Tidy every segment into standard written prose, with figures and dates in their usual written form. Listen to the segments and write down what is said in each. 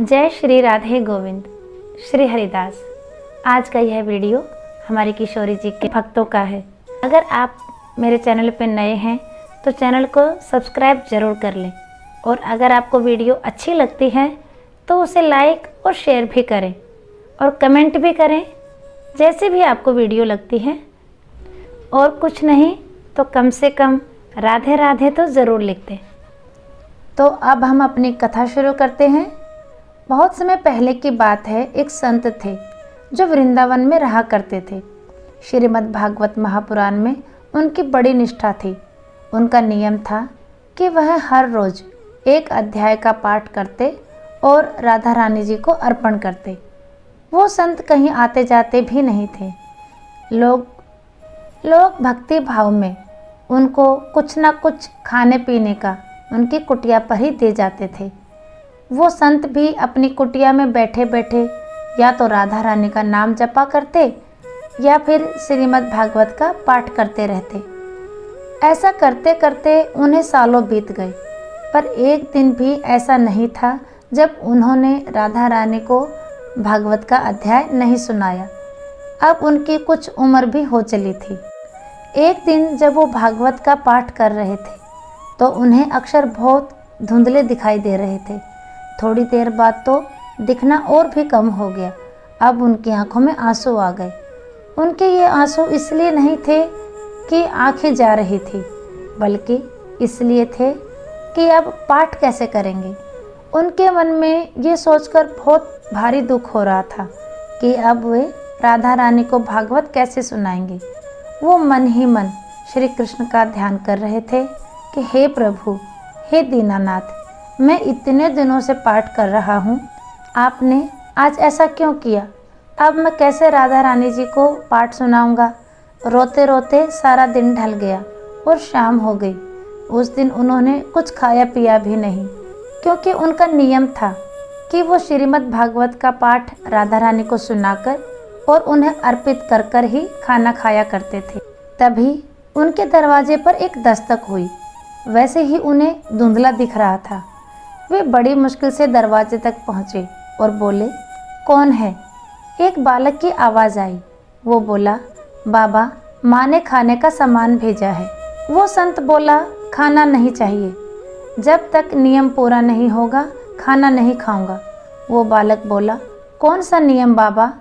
जय श्री राधे गोविंद श्री हरिदास। आज का यह वीडियो हमारी किशोरी जी के भक्तों का है। अगर आप मेरे चैनल पर नए हैं तो चैनल को सब्सक्राइब जरूर कर लें, और अगर आपको वीडियो अच्छी लगती है तो उसे लाइक और शेयर भी करें और कमेंट भी करें जैसे भी आपको वीडियो लगती है। और कुछ नहीं तो कम से कम राधे राधे तो ज़रूर लिख दें। तो अब हम अपनी कथा शुरू करते हैं। बहुत समय पहले की बात है, एक संत थे जो वृंदावन में रहा करते थे। श्रीमद् भागवत महापुराण में उनकी बड़ी निष्ठा थी। उनका नियम था कि वह हर रोज़ एक अध्याय का पाठ करते और राधा रानी जी को अर्पण करते। वो संत कहीं आते जाते भी नहीं थे। लोग भक्ति भाव में उनको कुछ ना कुछ खाने पीने का उनकी कुटिया पर ही दे जाते थे। वो संत भी अपनी कुटिया में बैठे बैठे या तो राधा रानी का नाम जपा करते या फिर श्रीमद् भागवत का पाठ करते रहते। ऐसा करते करते उन्हें सालों बीत गए, पर एक दिन भी ऐसा नहीं था जब उन्होंने राधा रानी को भागवत का अध्याय नहीं सुनाया। अब उनकी कुछ उम्र भी हो चली थी। एक दिन जब वो भागवत का पाठ कर रहे थे तो उन्हें अक्षर बहुत धुंधले दिखाई दे रहे थे। थोड़ी देर बाद तो दिखना और भी कम हो गया। अब उनकी आंखों में आंसू आ गए। उनके ये आंसू इसलिए नहीं थे कि आंखें जा रही थी, बल्कि इसलिए थे कि अब पाठ कैसे करेंगे। उनके मन में ये सोचकर बहुत भारी दुख हो रहा था कि अब वे राधा रानी को भागवत कैसे सुनाएंगे। वो मन ही मन श्री कृष्ण का ध्यान कर रहे थे कि हे प्रभु, हे दीनानाथ, मैं इतने दिनों से पाठ कर रहा हूँ, आपने आज ऐसा क्यों किया। अब मैं कैसे राधा रानी जी को पाठ सुनाऊंगा। रोते रोते सारा दिन ढल गया और शाम हो गई। उस दिन उन्होंने कुछ खाया पिया भी नहीं, क्योंकि उनका नियम था कि वो श्रीमद् भागवत का पाठ राधा रानी को सुनाकर और उन्हें अर्पित कर कर ही खाना खाया करते थे। तभी उनके दरवाजे पर एक दस्तक हुई। वैसे ही उन्हें धुंधला दिख रहा था। वे बड़ी मुश्किल से दरवाजे तक पहुँचे और बोले, कौन है। एक बालक की आवाज़ आई। वो बोला, बाबा, माँ ने खाने का सामान भेजा है। वो संत बोला, खाना नहीं चाहिए, जब तक नियम पूरा नहीं होगा खाना नहीं खाऊंगा। वो बालक बोला, कौन सा नियम बाबा।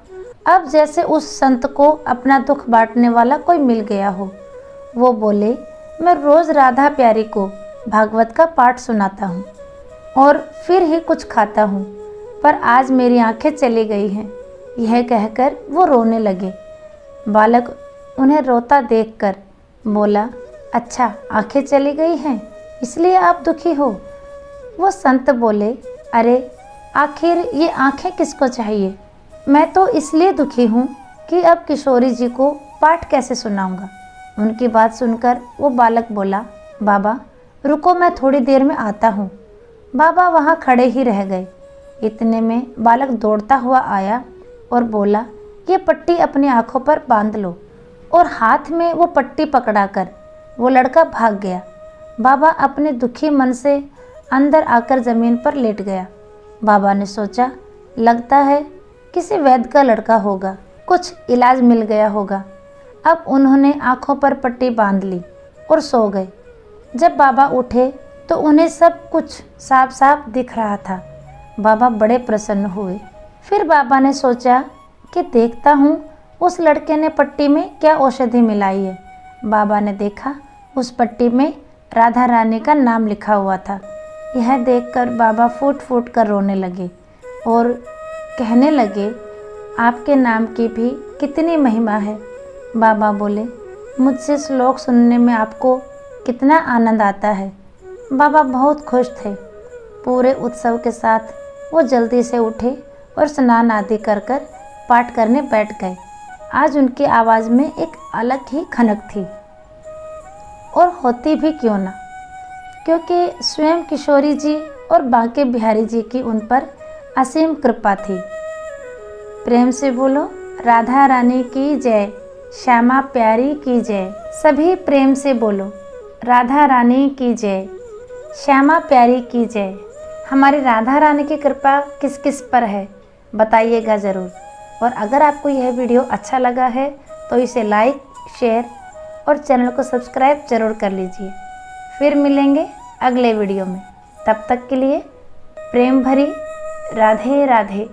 अब जैसे उस संत को अपना दुख बांटने वाला कोई मिल गया हो। वो बोले, मैं रोज़ राधा प्यारी को भागवत का पाठ सुनाता हूँ और फिर ही कुछ खाता हूँ, पर आज मेरी आंखें चली गई हैं। यह कहकर वो रोने लगे। बालक उन्हें रोता देखकर बोला, अच्छा, आंखें चली गई हैं इसलिए आप दुखी हो। वो संत बोले, अरे आखिर ये आंखें किसको चाहिए। मैं तो इसलिए दुखी हूँ कि अब किशोरी जी को पाठ कैसे सुनाऊंगा। उनकी बात सुनकर वो बालक बोला, बाबा रुको, मैं थोड़ी देर में आता हूँ। बाबा वहाँ खड़े ही रह गए। इतने में बालक दौड़ता हुआ आया और बोला, ये पट्टी अपनी आँखों पर बांध लो। और हाथ में वो पट्टी पकड़ाकर वो लड़का भाग गया। बाबा अपने दुखी मन से अंदर आकर ज़मीन पर लेट गया। बाबा ने सोचा, लगता है किसी वैद्य का लड़का होगा, कुछ इलाज मिल गया होगा। अब उन्होंने आँखों पर पट्टी बांध ली और सो गए। जब बाबा उठे तो उन्हें सब कुछ साफ साफ दिख रहा था। बाबा बड़े प्रसन्न हुए। फिर बाबा ने सोचा कि देखता हूँ उस लड़के ने पट्टी में क्या औषधि मिलाई है। बाबा ने देखा उस पट्टी में राधा रानी का नाम लिखा हुआ था। यह देखकर बाबा फूट फूट कर रोने लगे और कहने लगे, आपके नाम की भी कितनी महिमा है। बाबा बोले, मुझसे श्लोक सुनने में आपको कितना आनंद आता है। बाबा बहुत खुश थे। पूरे उत्सव के साथ वो जल्दी से उठे और स्नान आदि कर कर पाठ करने बैठ गए। आज उनकी आवाज़ में एक अलग ही खनक थी, और होती भी क्यों ना, क्योंकि स्वयं किशोरी जी और बांके बिहारी जी की उन पर असीम कृपा थी। प्रेम से बोलो, राधा रानी की जय, श्यामा प्यारी की जय। सभी प्रेम से बोलो, राधा रानी की जय, श्यामा प्यारी की जय। हमारी राधा रानी की कृपा किस किस पर है बताइएगा ज़रूर। और अगर आपको यह वीडियो अच्छा लगा है तो इसे लाइक, शेयर और चैनल को सब्सक्राइब जरूर कर लीजिए। फिर मिलेंगे अगले वीडियो में, तब तक के लिए प्रेम भरी राधे राधे।